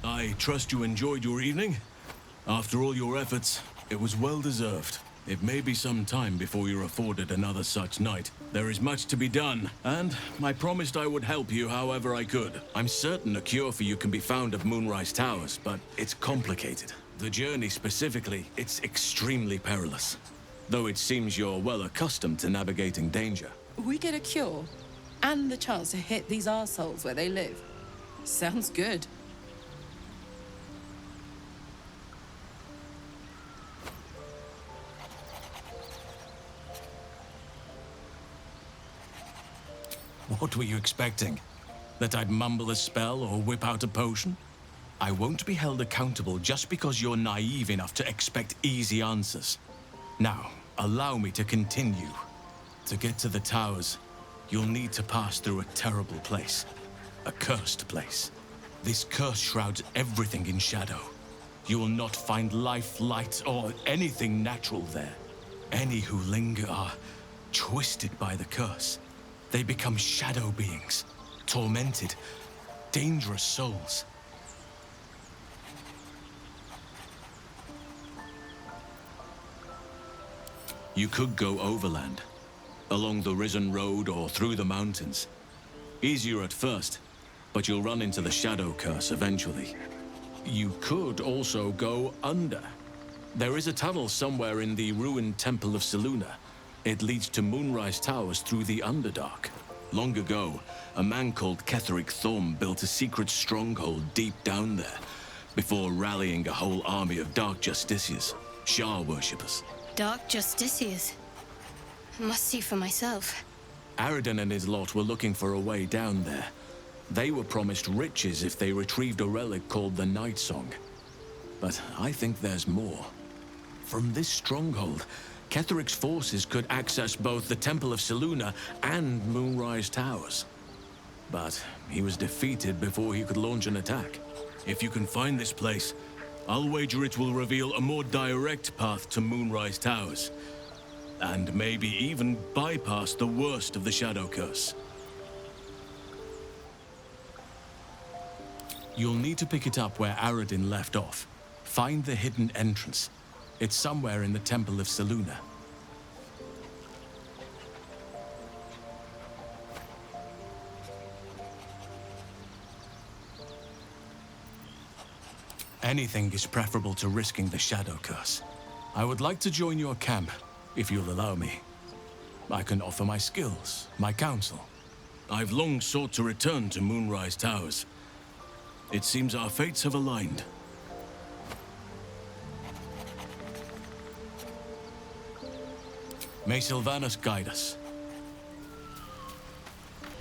I trust you enjoyed your evening. After all your efforts, it was well deserved. It may be some time before you're afforded another such night. There is much to be done, and I promised I would help you however I could. I'm certain a cure for you can be found at Moonrise Towers, but it's complicated. The journey specifically, it's extremely perilous. Though it seems you're well accustomed to navigating danger. We get a cure, and the chance to hit these arseholes where they live. Sounds good. What were you expecting? That I'd mumble a spell or whip out a potion? I won't be held accountable just because you're naive enough to expect easy answers. Now, allow me to continue. To get to the towers, you'll need to pass through a terrible place. A cursed place. This curse shrouds everything in shadow. You will not find life, light, or anything natural there. Any who linger are twisted by the curse. They become shadow beings, tormented, dangerous souls. You could go overland, along the Risen Road or through the mountains. Easier at first, but you'll run into the shadow curse eventually. You could also go under. There is a tunnel somewhere in the ruined Temple of Selûne. It leads to Moonrise Towers through the Underdark. Long ago, a man called Ketheric Thorm built a secret stronghold deep down there, before rallying a whole army of Dark Justiciars, Shah worshippers. Dark Justiciars? Must see for myself. Aridin and his lot were looking for a way down there. They were promised riches if they retrieved a relic called the Night Song. But I think there's more. From this stronghold, Ketheric's forces could access both the Temple of Selûne and Moonrise Towers. But he was defeated before he could launch an attack. If you can find this place, I'll wager it will reveal a more direct path to Moonrise Towers. And maybe even bypass the worst of the Shadow Curse. You'll need to pick it up where Aridin left off. Find the hidden entrance. It's somewhere in the Temple of Selûne. Anything is preferable to risking the Shadow Curse. I would like to join your camp, if you'll allow me. I can offer my skills, my counsel. I've long sought to return to Moonrise Towers. It seems our fates have aligned. May Sylvanus guide us.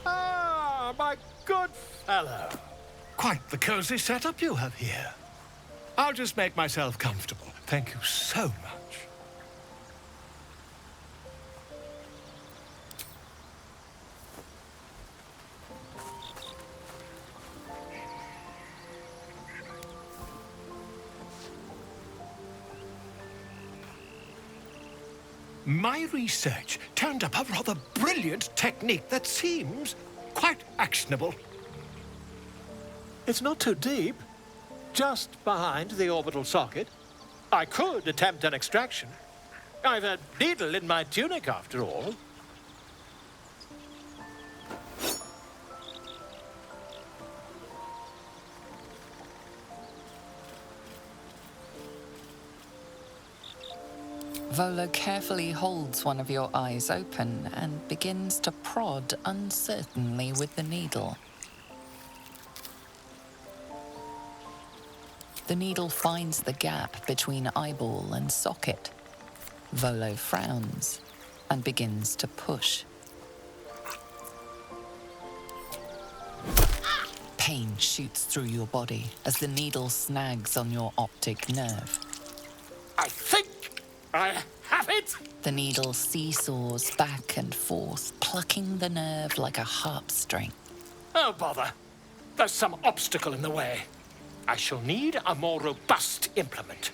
Ah, my good fellow. Quite the cozy setup you have here. I'll just make myself comfortable. Thank you so much. My research turned up a rather brilliant technique that seems quite actionable. It's not too deep, just behind the orbital socket. I could attempt an extraction. I've a needle in my tunic, after all. Volo carefully holds one of your eyes open and begins to prod uncertainly with the needle. The needle finds the gap between eyeball and socket. Volo frowns and begins to push. Pain shoots through your body as the needle snags on your optic nerve. I think I have it! The needle seesaws back and forth, plucking the nerve like a harp string. Oh, bother. There's some obstacle in the way. I shall need a more robust implement.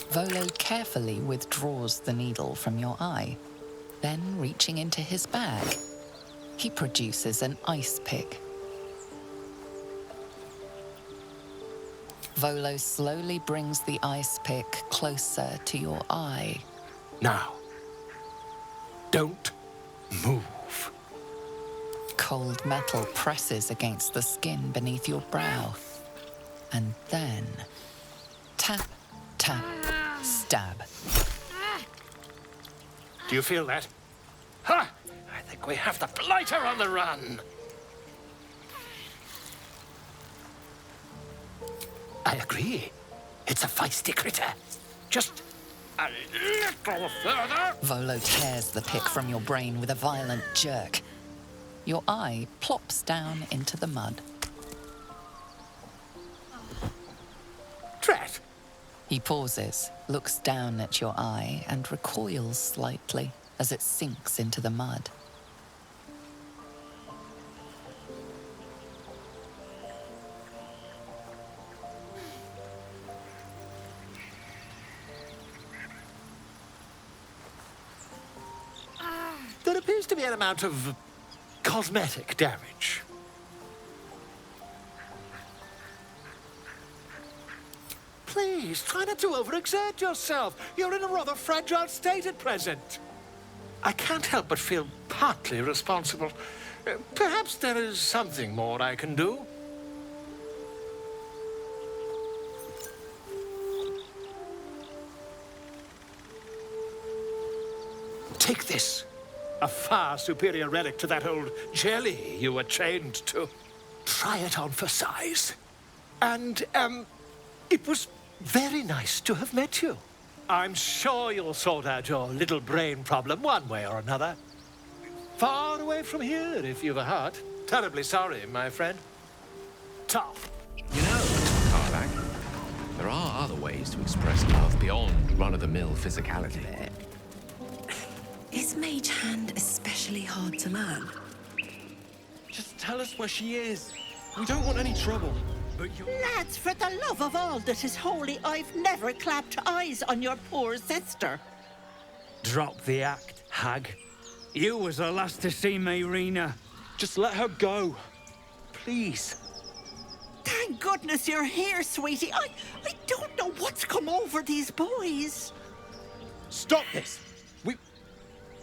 Volo carefully withdraws the needle from your eye. Then, reaching into his bag, he produces an ice pick. Volo slowly brings the ice pick closer to your eye. Now, don't move. Cold metal presses against the skin beneath your brow. And then, tap, tap, stab. Do you feel that? Ha! I think we have the blighter on the run. I agree. It's a feisty critter. Just a little further. Volo tears the pick from your brain with a violent jerk. Your eye plops down into the mud. Drat! He pauses, looks down at your eye, and recoils slightly as it sinks into the mud. There appears to be an amount of cosmetic damage. Please, try not to overexert yourself. You're in a rather fragile state at present. I can't help but feel partly responsible. Perhaps there is something more I can do. Take this. A far superior relic to that old jelly you were chained to. Try it on for size. And, it was very nice to have met you. I'm sure you'll sort out your little brain problem one way or another. Far away from here, if you've a heart. Terribly sorry, my friend. Tough. You know, Karlak, there are other ways to express love beyond run-of-the-mill physicality. Is Mage Hand especially hard to learn? Just tell us where she is. We don't want any trouble. Lads, for the love of all that is holy, I've never clapped eyes on your poor sister. Drop the act, hag. You was the last to see Mayrina. Just let her go. Please. Thank goodness you're here, sweetie. I don't know what's come over these boys. Stop this.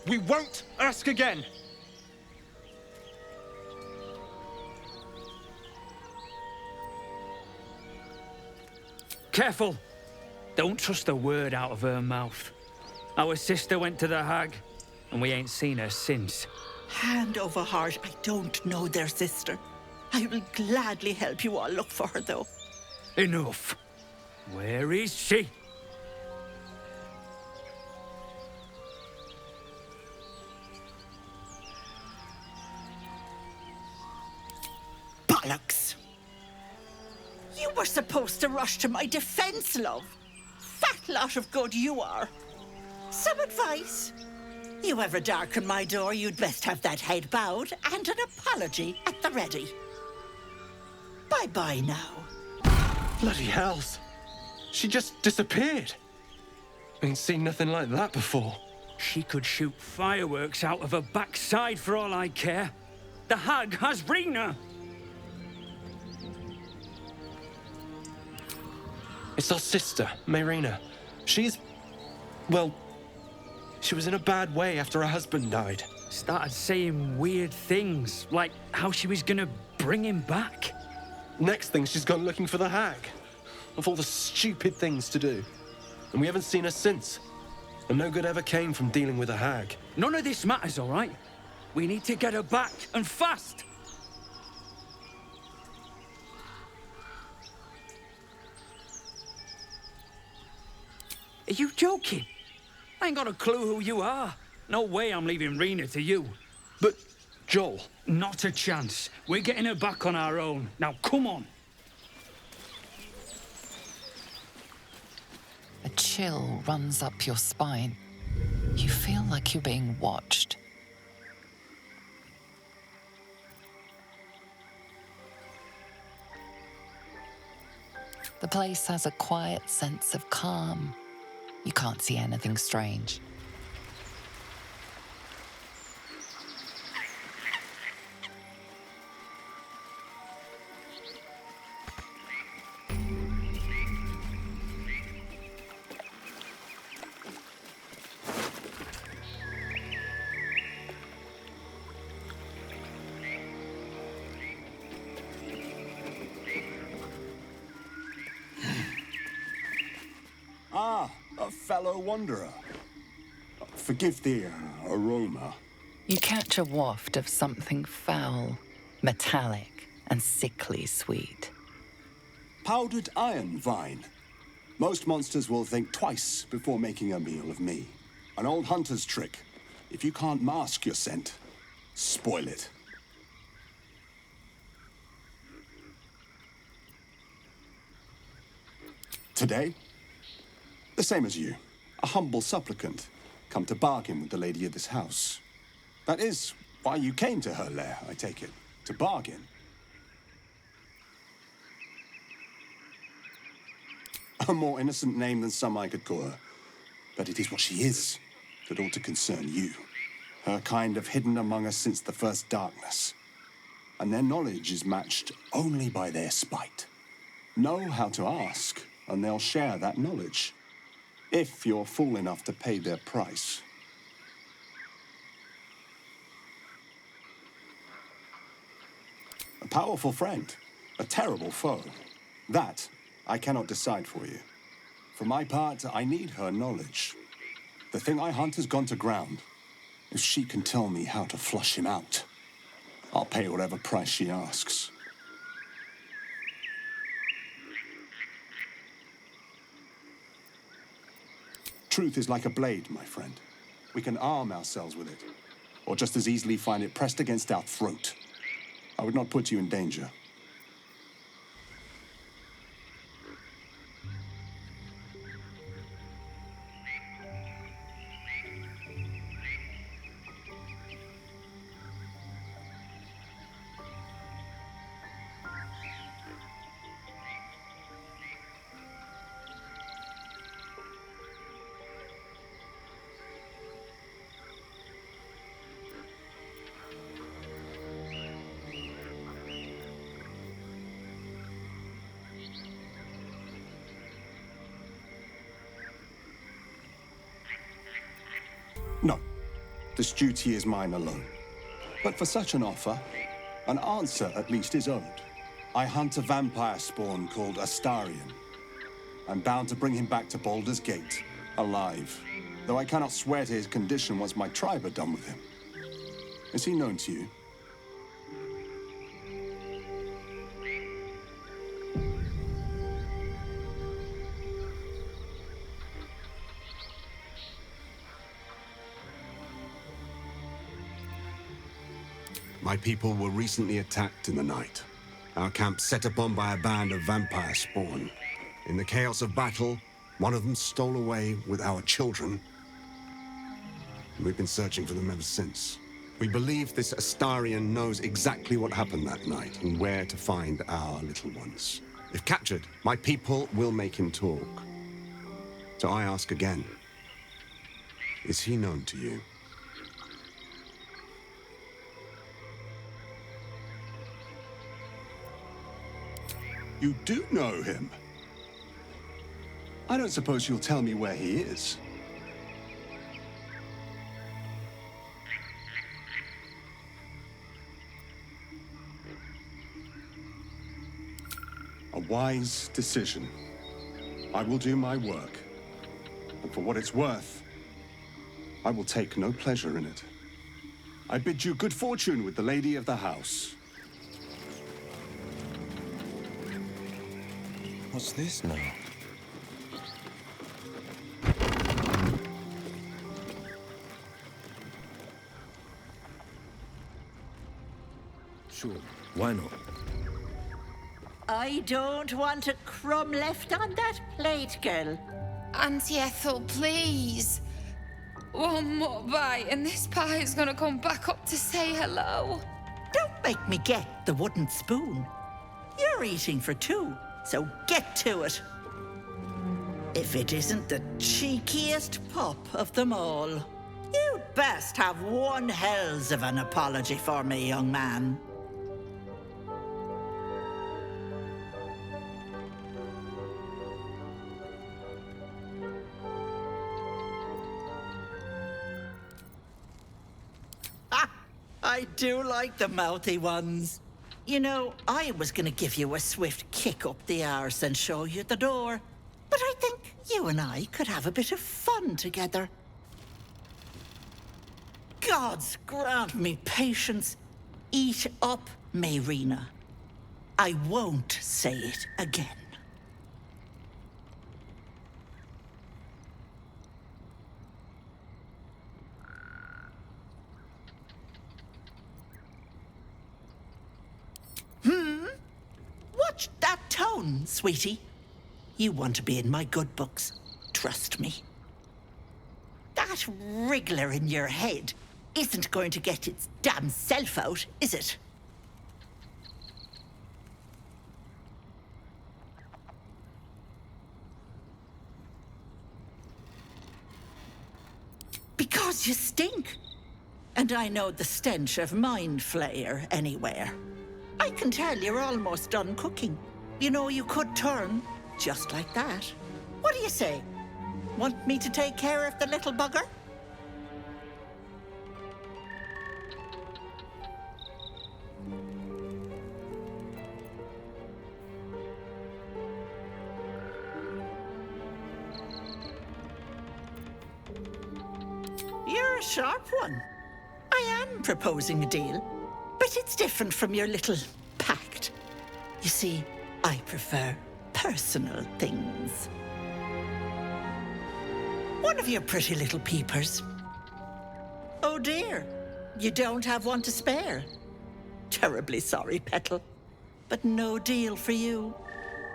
We won't ask again. Careful. Don't trust a word out of her mouth. Our sister went to the hag, and we ain't seen her since. Hand over heart, I don't know their sister. I will gladly help you all look for her, though. Enough. Where is she? Bollocks! You were supposed to rush to my defense, love. Fat lot of good you are. Some advice? You ever darken my door, you'd best have that head bowed and an apology at the ready. Bye-bye now. Bloody hells. She just disappeared. Ain't seen nothing like that before. She could shoot fireworks out of her backside for all I care. The hag has Rena. It's our sister, Mayrina. She's... well... she was in a bad way after her husband died. Started saying weird things, like how she was gonna bring him back. Next thing, she's gone looking for the hag. Of all the stupid things to do. And we haven't seen her since. And no good ever came from dealing with a hag. None of this matters, all right? We need to get her back, and fast! Are you joking? I ain't got a clue who you are. No way I'm leaving Rena to you. But, Joel... Not a chance. We're getting her back on our own. Now, come on. A chill runs up your spine. You feel like you're being watched. The place has a quiet sense of calm. You can't see anything strange. fellow wanderer. Forgive the aroma. You catch a waft of something foul, metallic, and sickly sweet. Powdered iron vine. Most monsters will think twice before making a meal of me. An old hunter's trick. If you can't mask your scent, spoil it. Today, the same as you. A humble supplicant, come to bargain with the lady of this house. That is why you came to her lair, I take it. To bargain. A more innocent name than some I could call her. But it is what she is that ought to concern you. Her kind have hidden among us since the first darkness. And their knowledge is matched only by their spite. Know how to ask, and they'll share that knowledge. If you're fool enough to pay their price. A powerful friend, a terrible foe. That I cannot decide for you. For my part, I need her knowledge. The thing I hunt has gone to ground. If she can tell me how to flush him out, I'll pay whatever price she asks. Truth is like a blade, my friend. We can arm ourselves with it, or just as easily find it pressed against our throat. I would not put you in danger. No, this duty is mine alone. But for such an offer, an answer at least is owed. I hunt a vampire spawn called Astarion. I'm bound to bring him back to Baldur's Gate, alive. Though I cannot swear to his condition once my tribe are done with him. Is he known to you? My people were recently attacked in the night. Our camp set upon by a band of vampire spawn. In the chaos of battle, one of them stole away with our children. We've been searching for them ever since. We believe this Astarion knows exactly what happened that night and where to find our little ones. If captured, my people will make him talk. So I ask again, is he known to you? You do know him? I don't suppose you'll tell me where he is. A wise decision. I will do my work. And for what it's worth, I will take no pleasure in it. I bid you good fortune with the lady of the house. What's this now? Sure, why not? I don't want a crumb left on that plate, girl. Auntie Ethel, please. One more bite and this pie is gonna come back up to say hello. Don't make me get the wooden spoon. You're eating for two, so get to it. If it isn't the cheekiest pup of them all, you'd best have one hells of an apology for me, young man. I do like the mouthy ones. You know, I was gonna give you a swift kick up the arse and show you the door. But I think you and I could have a bit of fun together. Gods grant me patience. Eat up, Mayrina. I won't say it again. Watch that tone, sweetie. You want to be in my good books. Trust me. That wriggler in your head isn't going to get its damn self out, is it? Because you stink. And I know the stench of mind flayer anywhere. I can tell you're almost done cooking. You know, you could turn just like that. What do you say? Want me to take care of the little bugger? You're a sharp one. I am proposing a deal, but it's different from your little pact. You see, I prefer personal things. One of your pretty little peepers. Oh dear, you don't have one to spare. Terribly sorry, Petal, but no deal for you.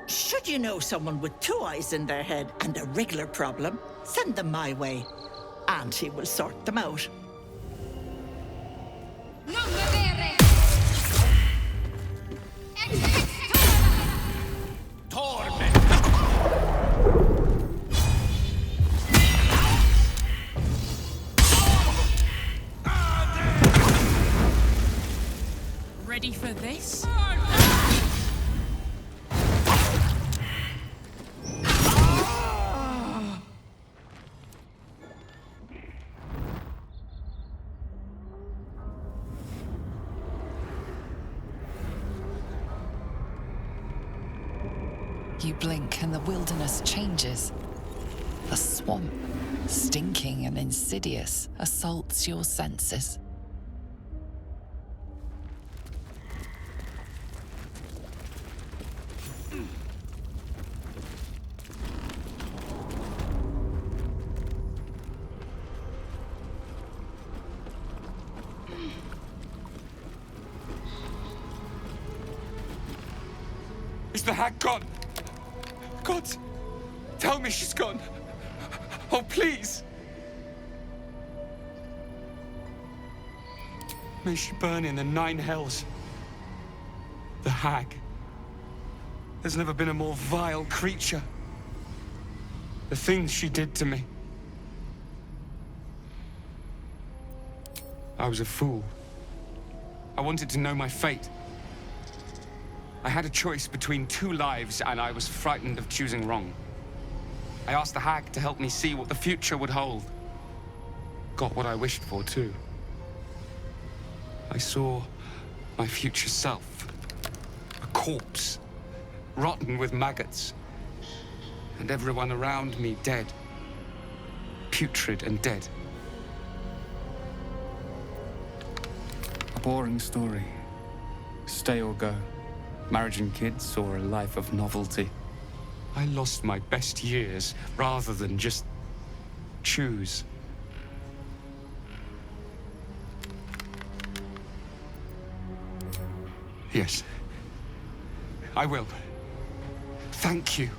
Should you know someone with 2 eyes in their head and a wriggler problem, send them my way. Auntie will sort them out. Ready for this? You blink and the wilderness changes. The swamp, stinking and insidious, assaults your senses. Is the hag gone? God, tell me she's gone. Oh, please. May she burn in the 9 hells. The hag. There's never been a more vile creature. The things she did to me. I was a fool. I wanted to know my fate. I had a choice between 2 lives, and I was frightened of choosing wrong. I asked the hag to help me see what the future would hold. Got what I wished for, too. I saw my future self. A corpse, rotten with maggots. And everyone around me dead. Putrid and dead. A boring story. Stay or go. Marriage and kids, or a life of novelty? I lost my best years rather than just choose. Yes, I will. Thank you.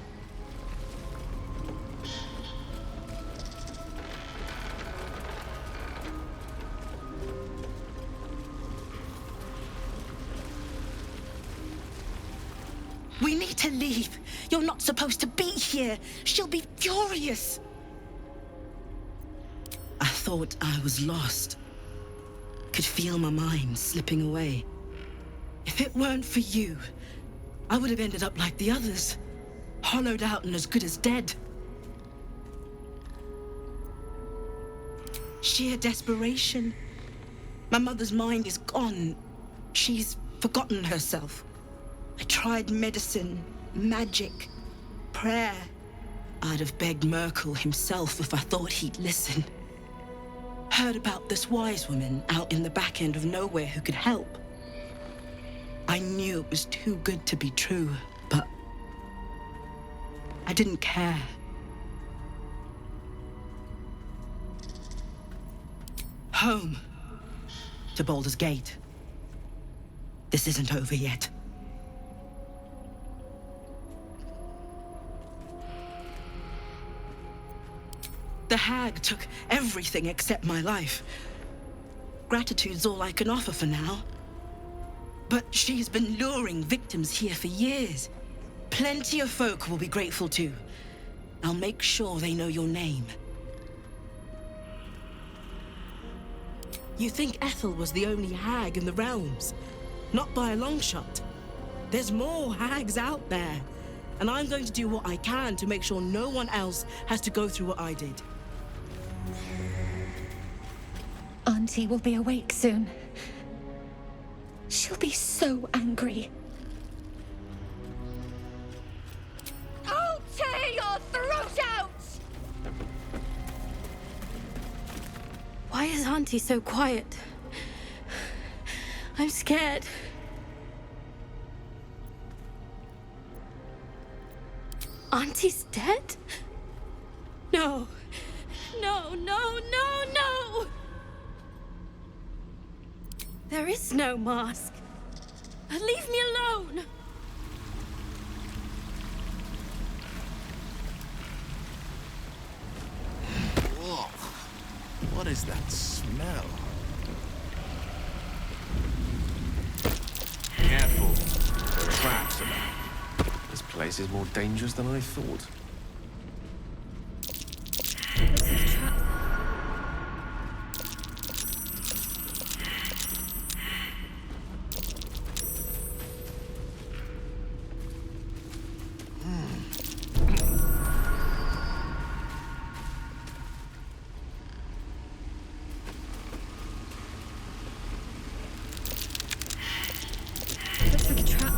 We need to leave. You're not supposed to be here. She'll be furious. I thought I was lost. Could feel my mind slipping away. If it weren't for you, I would have ended up like the others. Hollowed out and as good as dead. Sheer desperation. My mother's mind is gone. She's forgotten herself. I tried medicine, magic, prayer, I'd have begged Merkel himself if I thought he'd listen. Heard about this wise woman out in the back end of nowhere who could help. I knew it was too good to be true, but I didn't care. Home. To Baldur's Gate. This isn't over yet. The hag took everything except my life. Gratitude's all I can offer for now. But she's been luring victims here for years. Plenty of folk will be grateful too. I'll make sure they know your name. You think Ethel was the only hag in the realms? Not by a long shot. There's more hags out there. And I'm going to do what I can to make sure no one else has to go through what I did. Auntie will be awake soon. She'll be so angry. I'll tear your throat out! Why is Auntie so quiet? I'm scared. Auntie's dead? No. No, no, no, no! There is no mask. Leave me alone! Whoa. What is that smell? Careful. There are traps about. This place is more dangerous than I thought. Looks like a trap. Looks like a trap.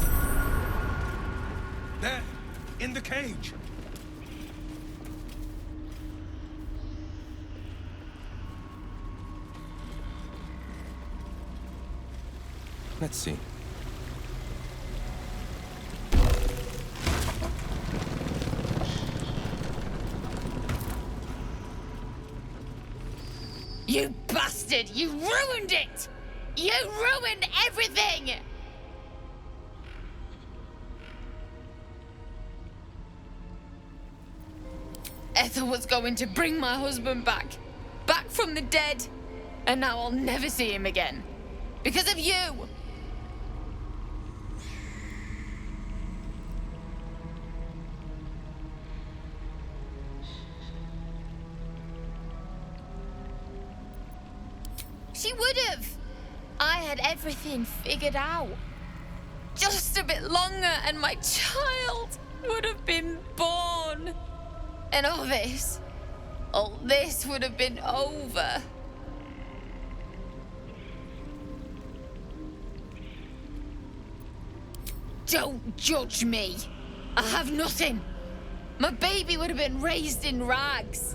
There, in the cage. Let's see. You bastard! You ruined it! You ruined everything! Ethel was going to bring my husband back. Back from the dead. And now I'll never see him again. Because of you! She would have. I had everything figured out. Just a bit longer and my child would have been born. And all this would have been over. Don't judge me. I have nothing. My baby would have been raised in rags.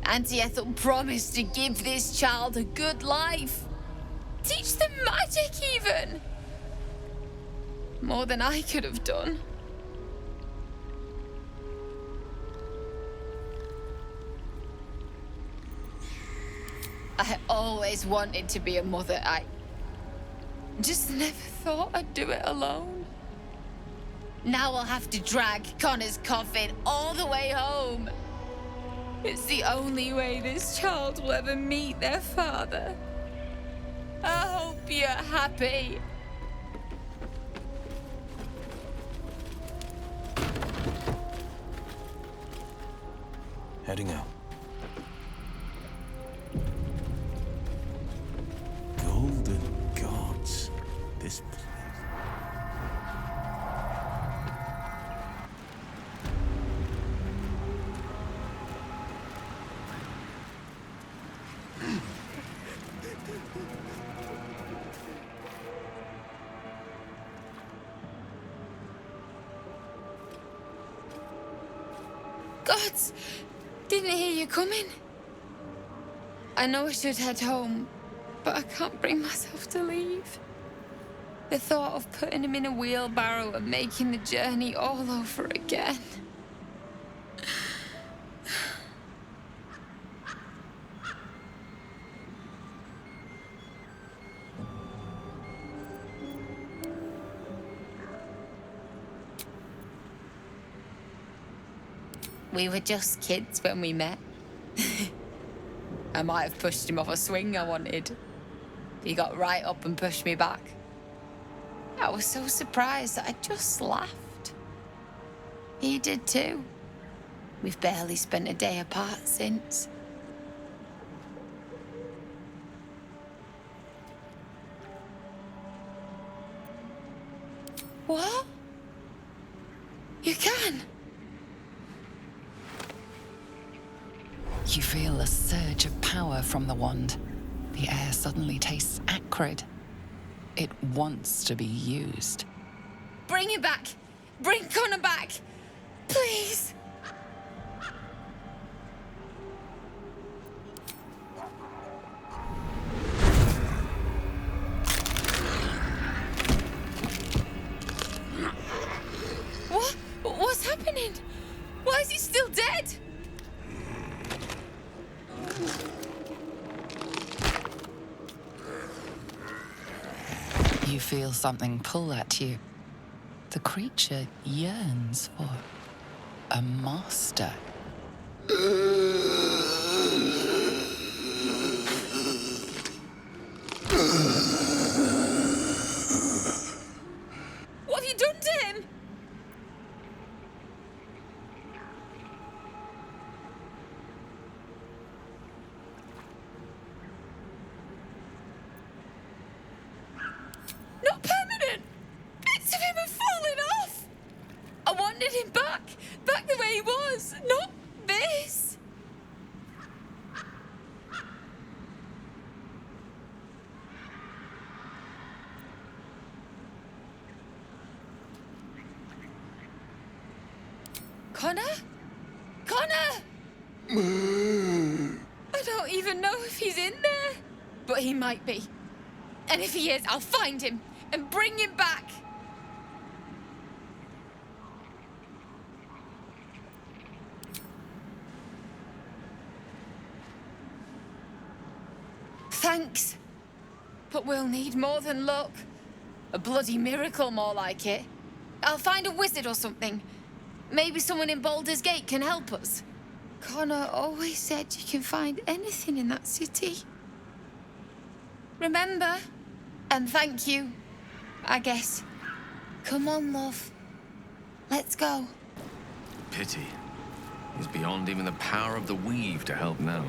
Auntie Ethel promised to give this child a good life. Teach them magic, even. More than I could have done. I always wanted to be a mother. I just never thought I'd do it alone. Now I'll have to drag Connor's coffin all the way home. It's the only way this child will ever meet their father. I hope you're happy. Heading out. Golden gods. This place. Gods! Didn't hear you coming. I know I should head home, but I can't bring myself to leave. The thought of putting him in a wheelbarrow and making the journey all over again. We were just kids when we met. I might have pushed him off a swing I wanted. He got right up and pushed me back. I was so surprised that I just laughed. He did too. We've barely spent a day apart since. What? You can? You feel a surge of power from the wand. The air suddenly tastes acrid. It wants to be used. Bring him back! Bring Connor back! Please! What? What's happening? Why is he still dead? You feel something pull at you. The creature yearns for a master. What have you done to him? Not permanent! Bits of him have fallen off! I wanted him back the way he was, not this! Connor? Connor! I don't even know if he's in there, but he might be. And if he is, I'll find him and bring him back. Thanks. But we'll need more than luck. A bloody miracle, more like it. I'll find a wizard or something. Maybe someone in Baldur's Gate can help us. Connor always said you can find anything in that city. Remember? And thank you, I guess. Come on, love. Let's go. Pity. He's beyond even the power of the weave to help now.